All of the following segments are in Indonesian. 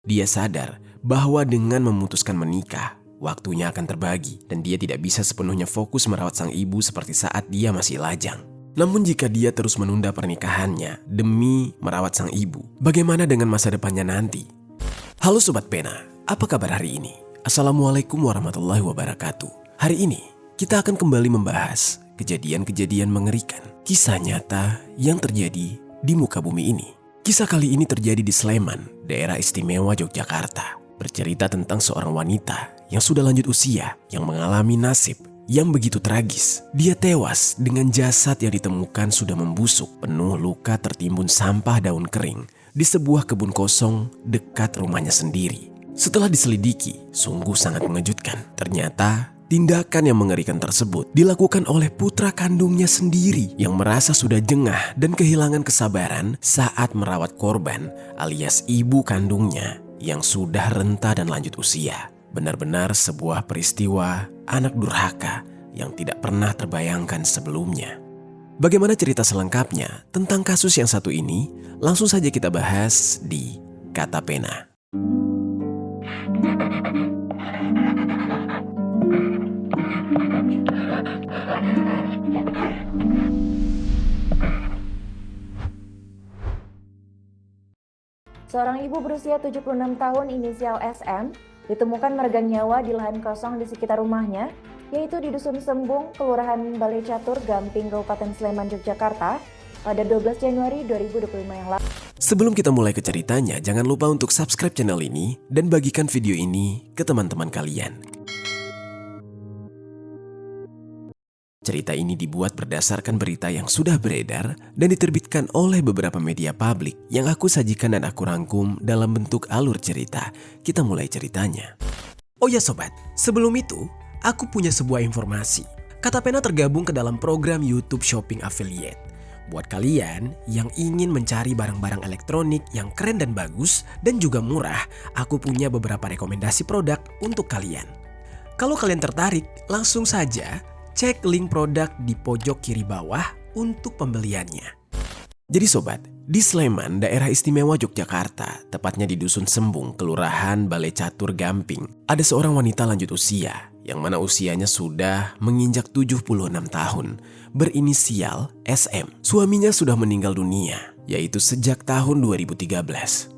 Dia sadar bahwa dengan memutuskan menikah, waktunya akan terbagi dan dia tidak bisa sepenuhnya fokus merawat sang ibu seperti saat dia masih lajang. Namun jika dia terus menunda pernikahannya demi merawat sang ibu, bagaimana dengan masa depannya nanti? Halo Sobat Pena, apa kabar hari ini? Assalamualaikum warahmatullahi wabarakatuh. Hari ini kita akan kembali membahas kejadian-kejadian mengerikan, kisah nyata yang terjadi di muka bumi ini. Kisah kali ini terjadi di Sleman, daerah istimewa Yogyakarta. Bercerita tentang seorang wanita yang sudah lanjut usia yang mengalami nasib yang begitu tragis. Dia tewas dengan jasad yang ditemukan sudah membusuk, penuh luka tertimbun sampah daun kering di sebuah kebun kosong dekat rumahnya sendiri. Setelah diselidiki, sungguh sangat mengejutkan. Ternyata tindakan yang mengerikan tersebut dilakukan oleh putra kandungnya sendiri yang merasa sudah jengah dan kehilangan kesabaran saat merawat korban alias ibu kandungnya yang sudah renta dan lanjut usia. Benar-benar sebuah peristiwa anak durhaka yang tidak pernah terbayangkan sebelumnya. Bagaimana cerita selengkapnya tentang kasus yang satu ini? Langsung saja kita bahas di Kata Pena. Seorang ibu berusia 76 tahun inisial SM ditemukan meregang nyawa di lahan kosong di sekitar rumahnya, yaitu di Dusun Sembung, Kelurahan Balai Catur, Gamping, Kabupaten Sleman, Yogyakarta, pada 12 Januari 2025 yang lalu. Sebelum kita mulai ke ceritanya, jangan lupa untuk subscribe channel ini dan bagikan video ini ke teman-teman kalian. Cerita ini dibuat berdasarkan berita yang sudah beredar dan diterbitkan oleh beberapa media publik yang aku sajikan dan aku rangkum dalam bentuk alur cerita. Kita mulai ceritanya. Oh ya sobat, sebelum itu aku punya sebuah informasi. Kata Pena tergabung ke dalam program YouTube Shopping Affiliate. Buat kalian yang ingin mencari barang-barang elektronik yang keren dan bagus dan juga murah, aku punya beberapa rekomendasi produk untuk kalian. Kalau kalian tertarik, langsung saja cek link produk di pojok kiri bawah untuk pembeliannya. Jadi sobat, di Sleman, daerah istimewa Yogyakarta, tepatnya di Dusun Sembung, Kelurahan Balai Catur, Gamping, ada seorang wanita lanjut usia, yang mana usianya sudah menginjak 76 tahun, berinisial SM. Suaminya sudah meninggal dunia, yaitu sejak tahun 2013.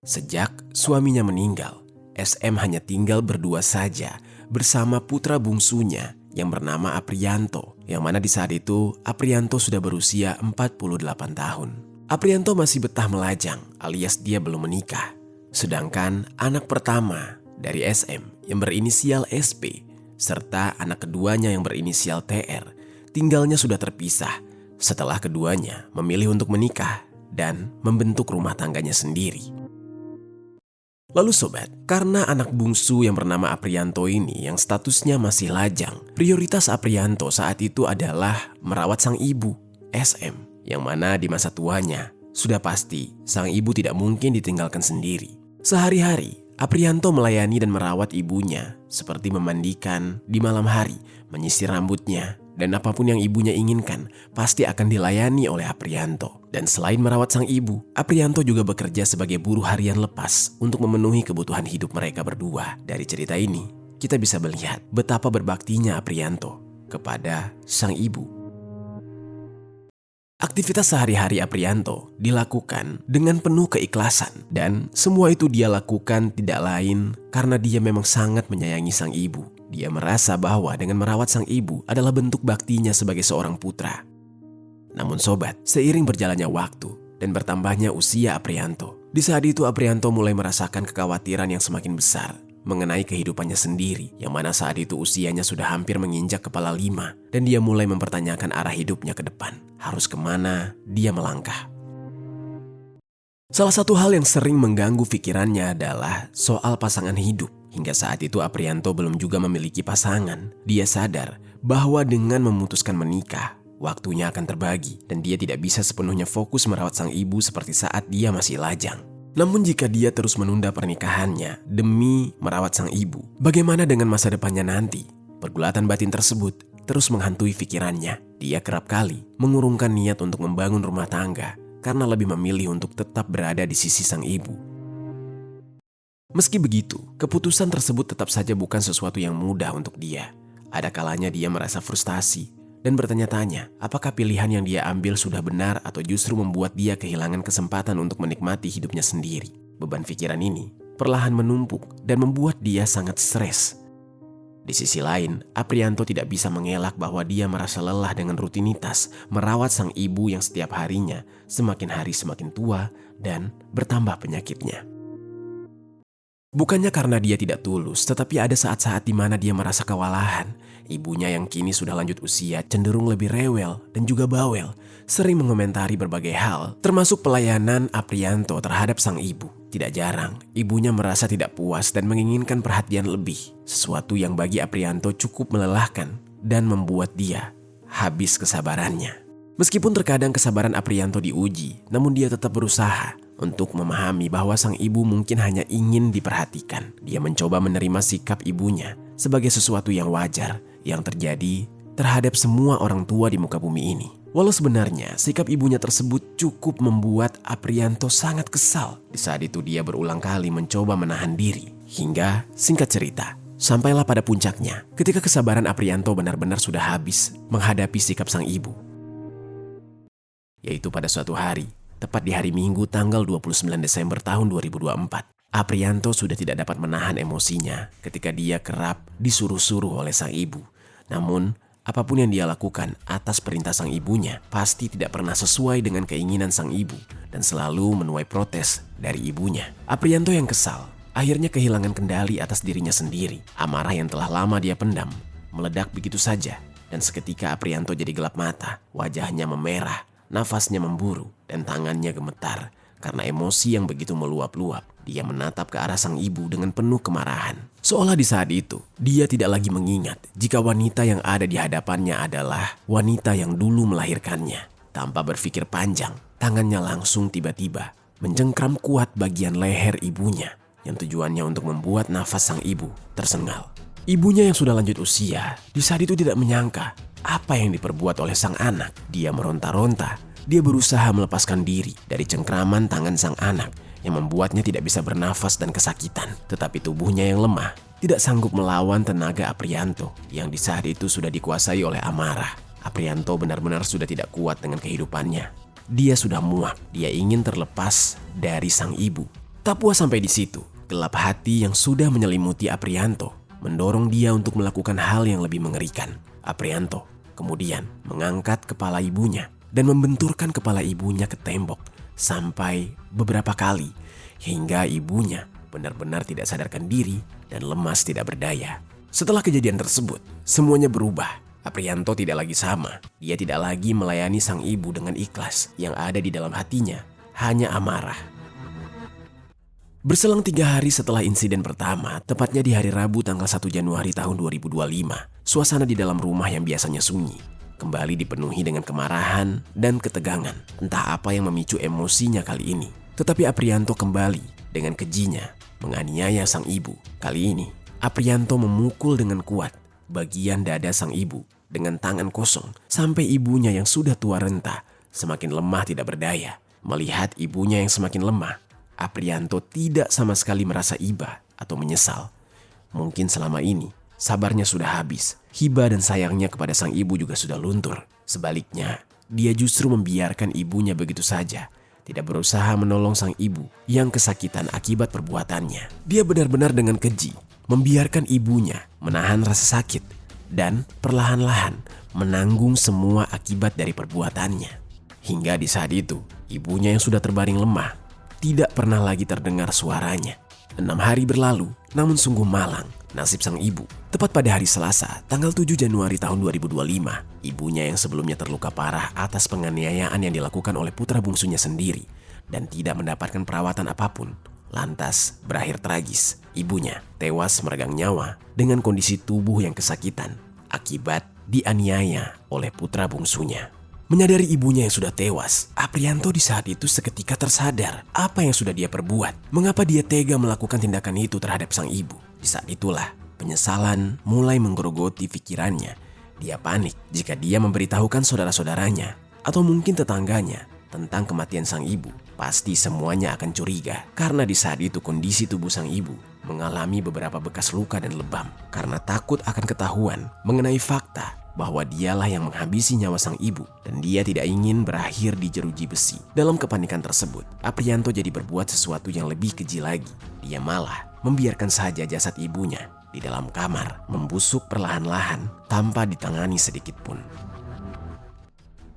Sejak suaminya meninggal, SM hanya tinggal berdua saja bersama putra bungsunya yang bernama Aprianto, yang mana di saat itu Aprianto sudah berusia 48 tahun. Aprianto masih betah melajang alias dia belum menikah. Sedangkan anak pertama dari SM yang berinisial SP serta anak keduanya yang berinisial TR tinggalnya sudah terpisah setelah keduanya memilih untuk menikah dan membentuk rumah tangganya sendiri. Lalu sobat, karena anak bungsu yang bernama Aprianto ini yang statusnya masih lajang, prioritas Aprianto saat itu adalah merawat sang ibu, SM, yang mana di masa tuanya sudah pasti sang ibu tidak mungkin ditinggalkan sendiri. Sehari-hari, Aprianto melayani dan merawat ibunya seperti memandikan di malam hari, menyisir rambutnya, dan apapun yang ibunya inginkan pasti akan dilayani oleh Aprianto. Dan selain merawat sang ibu, Aprianto juga bekerja sebagai buruh harian lepas untuk memenuhi kebutuhan hidup mereka berdua. Dari cerita ini, kita bisa melihat betapa berbaktinya Aprianto kepada sang ibu. Aktivitas sehari-hari Aprianto dilakukan dengan penuh keikhlasan dan semua itu dia lakukan tidak lain karena dia memang sangat menyayangi sang ibu. Dia merasa bahwa dengan merawat sang ibu adalah bentuk baktinya sebagai seorang putra. Namun sobat, seiring berjalannya waktu dan bertambahnya usia Aprianto, di saat itu Aprianto mulai merasakan kekhawatiran yang semakin besar mengenai kehidupannya sendiri, yang mana saat itu usianya sudah hampir menginjak kepala 5 dan dia mulai mempertanyakan arah hidupnya ke depan. Harus kemana dia melangkah? Salah satu hal yang sering mengganggu pikirannya adalah soal pasangan hidup. Hingga saat itu Aprianto belum juga memiliki pasangan. Dia sadar bahwa dengan memutuskan menikah, waktunya akan terbagi dan dia tidak bisa sepenuhnya fokus merawat sang ibu seperti saat dia masih lajang. Namun jika dia terus menunda pernikahannya demi merawat sang ibu, bagaimana dengan masa depannya nanti? Pergulatan batin tersebut terus menghantui pikirannya. Dia kerap kali mengurungkan niat untuk membangun rumah tangga karena lebih memilih untuk tetap berada di sisi sang ibu. Meski begitu, keputusan tersebut tetap saja bukan sesuatu yang mudah untuk dia. Ada kalanya dia merasa frustasi dan bertanya-tanya apakah pilihan yang dia ambil sudah benar atau justru membuat dia kehilangan kesempatan untuk menikmati hidupnya sendiri. Beban pikiran ini perlahan menumpuk dan membuat dia sangat stres. Di sisi lain, Aprianto tidak bisa mengelak bahwa dia merasa lelah dengan rutinitas merawat sang ibu yang setiap harinya semakin hari semakin tua dan bertambah penyakitnya. Bukannya karena dia tidak tulus, tetapi ada saat-saat di mana dia merasa kewalahan. Ibunya yang kini sudah lanjut usia cenderung lebih rewel dan juga bawel, sering mengomentari berbagai hal, termasuk pelayanan Aprianto terhadap sang ibu. Tidak jarang, ibunya merasa tidak puas dan menginginkan perhatian lebih, sesuatu yang bagi Aprianto cukup melelahkan dan membuat dia habis kesabarannya. Meskipun terkadang kesabaran Aprianto diuji, namun dia tetap berusaha untuk memahami bahwa sang ibu mungkin hanya ingin diperhatikan. Dia mencoba menerima sikap ibunya sebagai sesuatu yang wajar yang terjadi terhadap semua orang tua di muka bumi ini. Walau sebenarnya sikap ibunya tersebut cukup membuat Aprianto sangat kesal. Di saat itu dia berulang kali mencoba menahan diri. Hingga singkat cerita, sampailah pada puncaknya ketika kesabaran Aprianto benar-benar sudah habis menghadapi sikap sang ibu. Yaitu pada suatu hari, tepat di hari Minggu tanggal 29 Desember tahun 2024. Aprianto sudah tidak dapat menahan emosinya ketika dia kerap disuruh-suruh oleh sang ibu. Namun, apapun yang dia lakukan atas perintah sang ibunya pasti tidak pernah sesuai dengan keinginan sang ibu dan selalu menuai protes dari ibunya. Aprianto yang kesal akhirnya kehilangan kendali atas dirinya sendiri. Amarah yang telah lama dia pendam meledak begitu saja dan seketika Aprianto jadi gelap mata, wajahnya memerah, nafasnya memburu dan tangannya gemetar karena emosi yang begitu meluap-luap. Dia menatap ke arah sang ibu dengan penuh kemarahan. Seolah di saat itu, dia tidak lagi mengingat jika wanita yang ada di hadapannya adalah wanita yang dulu melahirkannya. Tanpa berpikir panjang, tangannya langsung tiba-tiba mencengkram kuat bagian leher ibunya yang tujuannya untuk membuat nafas sang ibu tersengal. Ibunya yang sudah lanjut usia, di saat itu tidak menyangka apa yang diperbuat oleh sang anak. Dia meronta-ronta. Dia berusaha melepaskan diri dari cengkraman tangan sang anak yang membuatnya tidak bisa bernafas dan kesakitan. Tetapi tubuhnya yang lemah tidak sanggup melawan tenaga Aprianto yang di saat itu sudah dikuasai oleh amarah. Aprianto benar-benar sudah tidak kuat dengan kehidupannya. Dia sudah muak. Dia ingin terlepas dari sang ibu. Tak puas sampai di situ, gelap hati yang sudah menyelimuti Aprianto mendorong dia untuk melakukan hal yang lebih mengerikan. Aprianto kemudian mengangkat kepala ibunya dan membenturkan kepala ibunya ke tembok sampai beberapa kali hingga ibunya benar-benar tidak sadarkan diri dan lemas tidak berdaya. Setelah kejadian tersebut, semuanya berubah. Aprianto tidak lagi sama. Dia tidak lagi melayani sang ibu dengan ikhlas. Yang ada di dalam hatinya hanya amarah. Berselang 3 hari setelah insiden pertama, tepatnya di hari Rabu tanggal 1 Januari tahun 2025, suasana di dalam rumah yang biasanya sunyi kembali dipenuhi dengan kemarahan dan ketegangan. Entah apa yang memicu emosinya kali ini. Tetapi Aprianto kembali dengan kejinya menganiaya sang ibu. Kali ini, Aprianto memukul dengan kuat bagian dada sang ibu dengan tangan kosong sampai ibunya yang sudah tua renta semakin lemah tidak berdaya. Melihat ibunya yang semakin lemah, Aprianto tidak sama sekali merasa iba atau menyesal. Mungkin selama ini sabarnya sudah habis. Hiba dan sayangnya kepada sang ibu juga sudah luntur. Sebaliknya, dia justru membiarkan ibunya begitu saja. Tidak berusaha menolong sang ibu yang kesakitan akibat perbuatannya. Dia benar-benar dengan keji membiarkan ibunya menahan rasa sakit dan perlahan-lahan menanggung semua akibat dari perbuatannya. Hingga di saat itu, ibunya yang sudah terbaring lemah tidak pernah lagi terdengar suaranya. 6 hari berlalu, namun sungguh malang nasib sang ibu. Tepat pada hari Selasa, tanggal 7 Januari tahun 2025, ibunya yang sebelumnya terluka parah atas penganiayaan yang dilakukan oleh putra bungsunya sendiri dan tidak mendapatkan perawatan apapun, lantas berakhir tragis. Ibunya tewas meregang nyawa dengan kondisi tubuh yang kesakitan akibat dianiaya oleh putra bungsunya. Menyadari ibunya yang sudah tewas, Aprianto di saat itu seketika tersadar apa yang sudah dia perbuat. Mengapa dia tega melakukan tindakan itu terhadap sang ibu? Di saat itulah penyesalan mulai menggerogoti pikirannya. Dia panik jika dia memberitahukan saudara-saudaranya atau mungkin tetangganya tentang kematian sang ibu. pasti semuanya akan curiga karena di saat itu kondisi tubuh sang ibu mengalami beberapa bekas luka dan lebam karena takut akan ketahuan mengenai fakta bahwa dialah yang menghabisi nyawa sang ibu dan dia tidak ingin berakhir di jeruji besi. Dalam kepanikan tersebut, Aprianto jadi berbuat sesuatu yang lebih keji lagi. Dia malah membiarkan saja jasad ibunya di dalam kamar membusuk perlahan-lahan tanpa ditangani sedikit pun.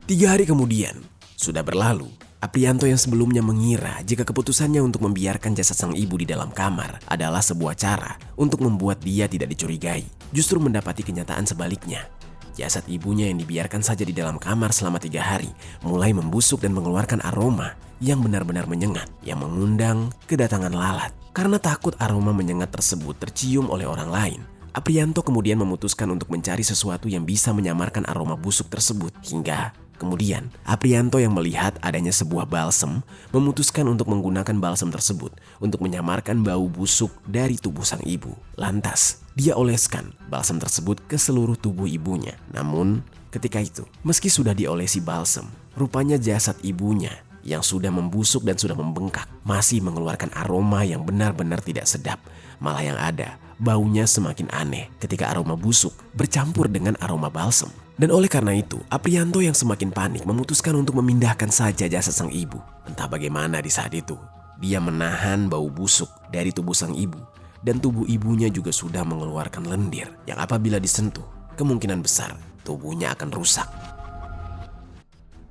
3 hari kemudian, sudah berlalu. Aprianto yang sebelumnya mengira jika keputusannya untuk membiarkan jasad sang ibu di dalam kamar adalah sebuah cara untuk membuat dia tidak dicurigai, justru mendapati kenyataan sebaliknya. Jasad ibunya yang dibiarkan saja di dalam kamar selama 3 hari mulai membusuk dan mengeluarkan aroma yang benar-benar menyengat yang mengundang kedatangan lalat. Karena takut aroma menyengat tersebut tercium oleh orang lain, Aprianto kemudian memutuskan untuk mencari sesuatu yang bisa menyamarkan aroma busuk tersebut. Hingga kemudian Aprianto yang melihat adanya sebuah balsem memutuskan untuk menggunakan balsem tersebut untuk menyamarkan bau busuk dari tubuh sang ibu. Lantas dia oleskan balsam tersebut ke seluruh tubuh ibunya. Namun ketika itu, meski sudah diolesi balsam, rupanya jasad ibunya yang sudah membusuk dan sudah membengkak masih mengeluarkan aroma yang benar-benar tidak sedap. Malah yang ada, baunya semakin aneh ketika aroma busuk bercampur dengan aroma balsam. Dan oleh karena itu, Aprianto yang semakin panik memutuskan untuk memindahkan saja jasad sang ibu. Entah bagaimana di saat itu, dia menahan bau busuk dari tubuh sang ibu. Dan tubuh ibunya juga sudah mengeluarkan lendir yang apabila disentuh, kemungkinan besar tubuhnya akan rusak.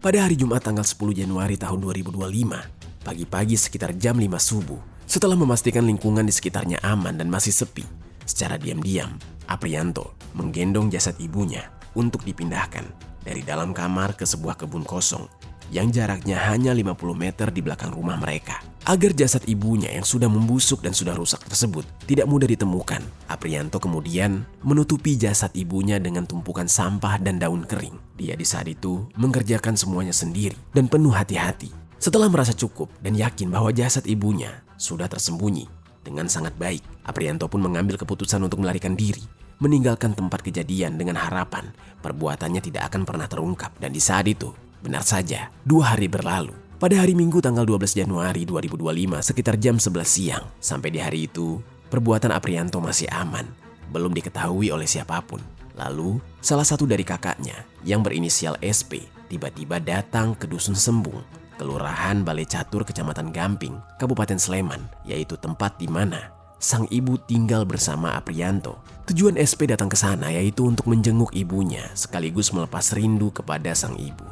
Pada hari Jumat tanggal 10 Januari tahun 2025, pagi-pagi sekitar jam 5 subuh, setelah memastikan lingkungan di sekitarnya aman dan masih sepi, secara diam-diam, Aprianto menggendong jasad ibunya untuk dipindahkan dari dalam kamar ke sebuah kebun kosong yang jaraknya hanya 50 meter di belakang rumah mereka. Agar jasad ibunya yang sudah membusuk dan sudah rusak tersebut tidak mudah ditemukan, Aprianto kemudian menutupi jasad ibunya dengan tumpukan sampah dan daun kering. Dia di saat itu mengerjakan semuanya sendiri dan penuh hati-hati. Setelah merasa cukup dan yakin bahwa jasad ibunya sudah tersembunyi dengan sangat baik, Aprianto pun mengambil keputusan untuk melarikan diri, meninggalkan tempat kejadian dengan harapan perbuatannya tidak akan pernah terungkap. Dan di saat itu, benar saja, 2 hari berlalu. Pada hari Minggu tanggal 12 Januari 2025 sekitar jam 11 siang. Sampai di hari itu, perbuatan Aprianto masih aman, belum diketahui oleh siapapun. Lalu, salah satu dari kakaknya yang berinisial SP tiba-tiba datang ke Dusun Sembung, Kelurahan Balai Catur, Kecamatan Gamping, Kabupaten Sleman, yaitu tempat di mana sang ibu tinggal bersama Aprianto. Tujuan SP datang ke sana yaitu untuk menjenguk ibunya sekaligus melepas rindu kepada sang ibu.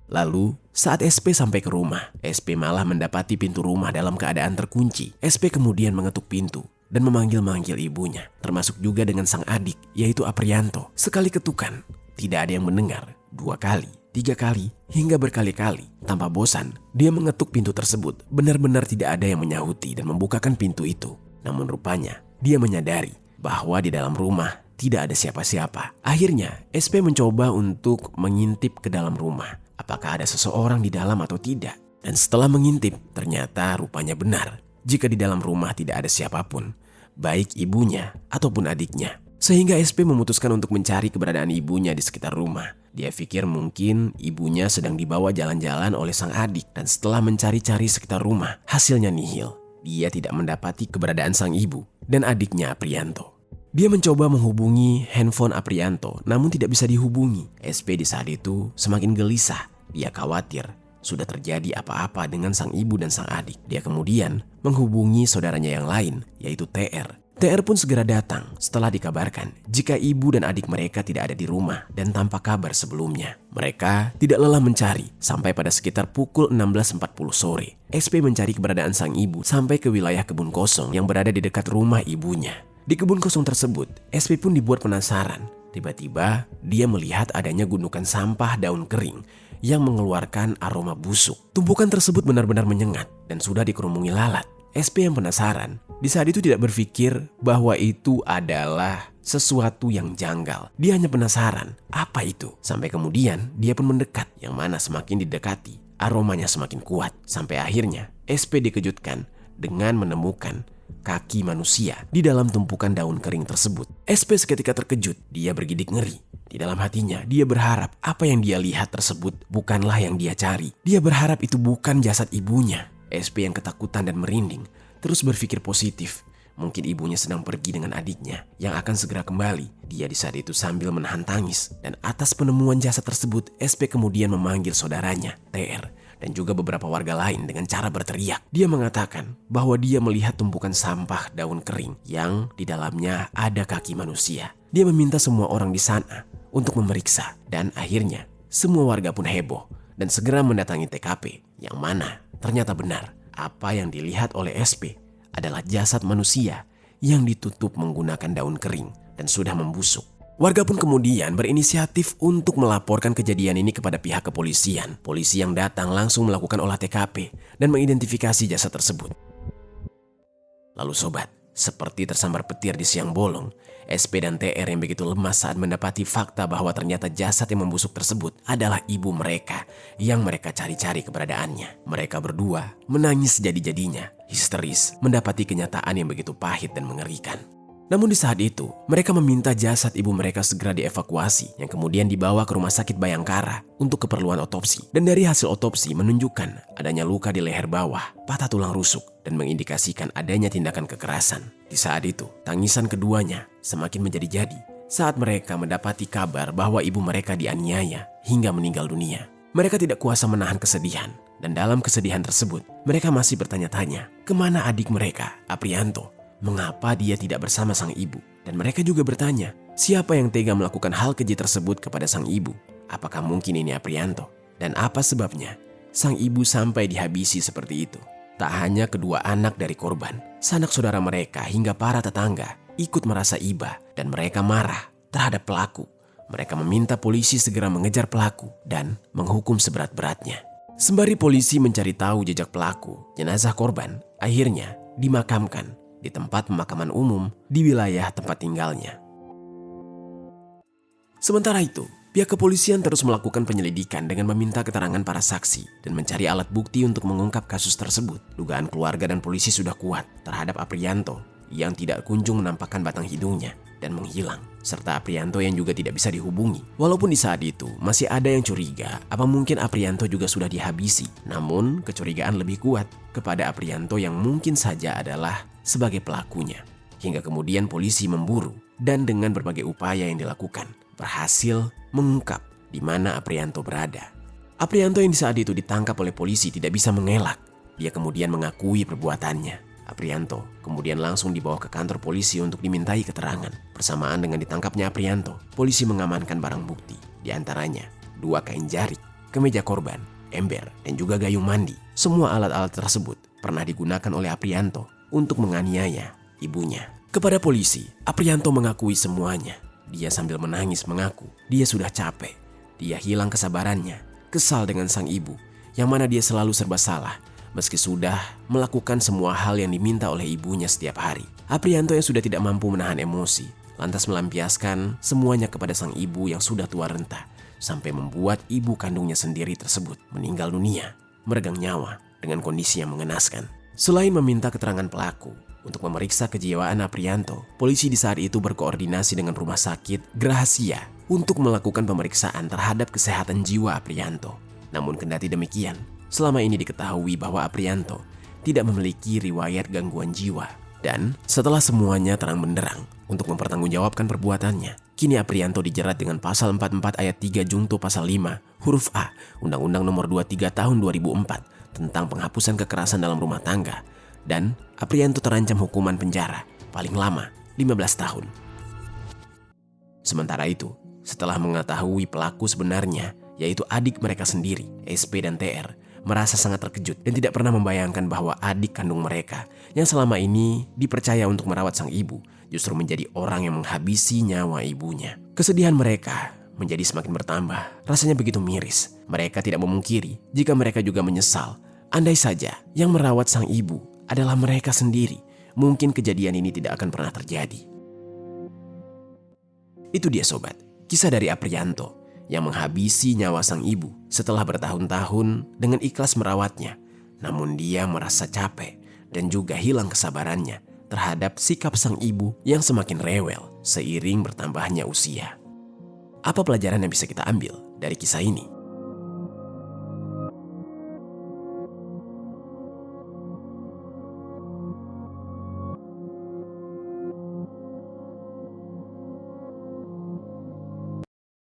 Lalu, saat SP sampai ke rumah, SP malah mendapati pintu rumah dalam keadaan terkunci. SP kemudian mengetuk pintu dan memanggil-manggil ibunya, termasuk juga dengan sang adik, yaitu Aprianto. Sekali ketukan, tidak ada yang mendengar. 2 kali, 3 kali, hingga berkali-kali. Tanpa bosan, dia mengetuk pintu tersebut. Benar-benar tidak ada yang menyahuti dan membukakan pintu itu. Namun rupanya, dia menyadari bahwa di dalam rumah tidak ada siapa-siapa. Akhirnya, SP mencoba untuk mengintip ke dalam rumah. Apakah ada seseorang di dalam atau tidak? Dan setelah mengintip, ternyata rupanya benar. Jika di dalam rumah tidak ada siapapun, baik ibunya ataupun adiknya. Sehingga SP memutuskan untuk mencari keberadaan ibunya di sekitar rumah. Dia pikir mungkin ibunya sedang dibawa jalan-jalan oleh sang adik. Dan setelah mencari-cari sekitar rumah, hasilnya nihil. Dia tidak mendapati keberadaan sang ibu dan adiknya Aprianto. Dia mencoba menghubungi handphone Aprianto, namun tidak bisa dihubungi. SP di saat itu semakin gelisah. Dia khawatir sudah terjadi apa-apa dengan sang ibu dan sang adik. Dia kemudian menghubungi saudaranya yang lain, yaitu TR. TR pun segera datang setelah dikabarkan jika ibu dan adik mereka tidak ada di rumah dan tanpa kabar sebelumnya. Mereka tidak lelah mencari sampai pada sekitar pukul 16.40 sore. SP mencari keberadaan sang ibu sampai ke wilayah kebun kosong yang berada di dekat rumah ibunya. Di kebun kosong tersebut, SP pun dibuat penasaran. Tiba-tiba, dia melihat adanya gundukan sampah daun kering yang mengeluarkan aroma busuk. Tumpukan tersebut benar-benar menyengat dan sudah dikerumungi lalat. SP yang penasaran, di saat itu tidak berpikir bahwa itu adalah sesuatu yang janggal. Dia hanya penasaran, apa itu? Sampai kemudian, dia pun mendekat, yang mana semakin didekati, aromanya semakin kuat. Sampai akhirnya, SP dikejutkan dengan menemukan kaki manusia di dalam tumpukan daun kering tersebut. SP seketika terkejut, dia bergidik ngeri. Di dalam hatinya, dia berharap apa yang dia lihat tersebut bukanlah yang dia cari. Dia berharap itu bukan jasad ibunya. SP yang ketakutan dan merinding terus berpikir positif. Mungkin ibunya sedang pergi dengan adiknya yang akan segera kembali. Dia di saat itu sambil menahan tangis. Dan atas penemuan jasad tersebut, SP kemudian memanggil saudaranya, TR, dan juga beberapa warga lain dengan cara berteriak. Dia mengatakan bahwa dia melihat tumpukan sampah daun kering yang di dalamnya ada kaki manusia. Dia meminta semua orang di sana untuk memeriksa. Dan akhirnya semua warga pun heboh dan segera mendatangi TKP. Yang mana ternyata benar apa yang dilihat oleh SP adalah jasad manusia yang ditutup menggunakan daun kering dan sudah membusuk. Warga pun kemudian berinisiatif untuk melaporkan kejadian ini kepada pihak kepolisian. Polisi yang datang langsung melakukan olah TKP dan mengidentifikasi jasad tersebut. Lalu sobat, seperti tersambar petir di siang bolong, SP dan TR yang begitu lemas saat mendapati fakta bahwa ternyata jasad yang membusuk tersebut adalah ibu mereka yang mereka cari-cari keberadaannya. Mereka berdua menangis jadi-jadinya, histeris mendapati kenyataan yang begitu pahit dan mengerikan. Namun di saat itu, mereka meminta jasad ibu mereka segera dievakuasi yang kemudian dibawa ke Rumah Sakit Bayangkara untuk keperluan otopsi. Dan dari hasil otopsi menunjukkan adanya luka di leher bawah, patah tulang rusuk, dan mengindikasikan adanya tindakan kekerasan. Di saat itu, tangisan keduanya semakin menjadi-jadi saat mereka mendapati kabar bahwa ibu mereka dianiaya hingga meninggal dunia. Mereka tidak kuasa menahan kesedihan, dan dalam kesedihan tersebut, mereka masih bertanya-tanya, kemana adik mereka, Aprianto? Mengapa dia tidak bersama sang ibu? Dan mereka juga bertanya, siapa yang tega melakukan hal keji tersebut kepada sang ibu? Apakah mungkin ini Aprianto? Dan apa sebabnya sang ibu sampai dihabisi seperti itu? Tak hanya kedua anak dari korban, sanak saudara mereka hingga para tetangga ikut merasa iba dan mereka marah terhadap pelaku. Mereka meminta polisi segera mengejar pelaku dan menghukum seberat-beratnya. Sembari polisi mencari tahu jejak pelaku, jenazah korban akhirnya dimakamkan di tempat pemakaman umum di wilayah tempat tinggalnya. Sementara itu, pihak kepolisian terus melakukan penyelidikan dengan meminta keterangan para saksi dan mencari alat bukti untuk mengungkap kasus tersebut. Dugaan keluarga dan polisi sudah kuat terhadap Aprianto yang tidak kunjung menampakkan batang hidungnya dan menghilang, serta Aprianto yang juga tidak bisa dihubungi. Walaupun di saat itu masih ada yang curiga apa mungkin Aprianto juga sudah dihabisi, namun kecurigaan lebih kuat kepada Aprianto yang mungkin saja adalah sebagai pelakunya. Hingga kemudian polisi memburu dan dengan berbagai upaya yang dilakukan berhasil mengungkap di mana Aprianto berada. Aprianto yang di saat itu ditangkap oleh polisi tidak bisa mengelak. Dia kemudian mengakui perbuatannya. Aprianto kemudian langsung dibawa ke kantor polisi untuk dimintai keterangan. Bersamaan dengan ditangkapnya Aprianto, polisi mengamankan barang bukti. Di antaranya 2 kain jarik, kemeja korban, ember, dan juga gayung mandi. Semua alat-alat tersebut pernah digunakan oleh Aprianto untuk menganiaya ibunya. Kepada polisi, Aprianto mengakui semuanya. Dia sambil menangis mengaku dia sudah capek. Dia hilang kesabarannya, kesal dengan sang ibu, yang mana dia selalu serba salah meski sudah melakukan semua hal yang diminta oleh ibunya setiap hari. Aprianto yang sudah tidak mampu menahan emosi, lantas melampiaskan semuanya kepada sang ibu yang sudah tua renta, sampai membuat ibu kandungnya sendiri tersebut meninggal dunia, meregang nyawa dengan kondisi yang mengenaskan. Selain meminta keterangan pelaku untuk memeriksa kejiwaan Aprianto, polisi di saat itu berkoordinasi dengan Rumah Sakit Grahasia untuk melakukan pemeriksaan terhadap kesehatan jiwa Aprianto. Namun kendati demikian, selama ini diketahui bahwa Aprianto tidak memiliki riwayat gangguan jiwa. Dan setelah semuanya terang benderang untuk mempertanggungjawabkan perbuatannya, kini Aprianto dijerat dengan pasal 44 ayat 3 Junto pasal 5 huruf A Undang-Undang Nomor 23 Tahun 2004 tentang penghapusan kekerasan dalam rumah tangga. Dan Aprianto terancam hukuman penjara paling lama 15 tahun. Sementara itu, setelah mengetahui pelaku sebenarnya, yaitu adik mereka sendiri, SP dan TR, merasa sangat terkejut dan tidak pernah membayangkan bahwa adik kandung mereka yang selama ini dipercaya untuk merawat sang ibu justru menjadi orang yang menghabisi nyawa ibunya. Kesedihan mereka menjadi semakin bertambah. Rasanya begitu miris. Mereka tidak memungkiri jika mereka juga menyesal. Andai saja yang merawat sang ibu adalah mereka sendiri, mungkin kejadian ini tidak akan pernah terjadi. Itu dia sobat, kisah dari Aprianto yang menghabisi nyawa sang ibu setelah bertahun-tahun dengan ikhlas merawatnya. Namun dia merasa capek dan juga hilang kesabarannya terhadap sikap sang ibu yang semakin rewel seiring bertambahnya usia. Apa pelajaran yang bisa kita ambil dari kisah ini?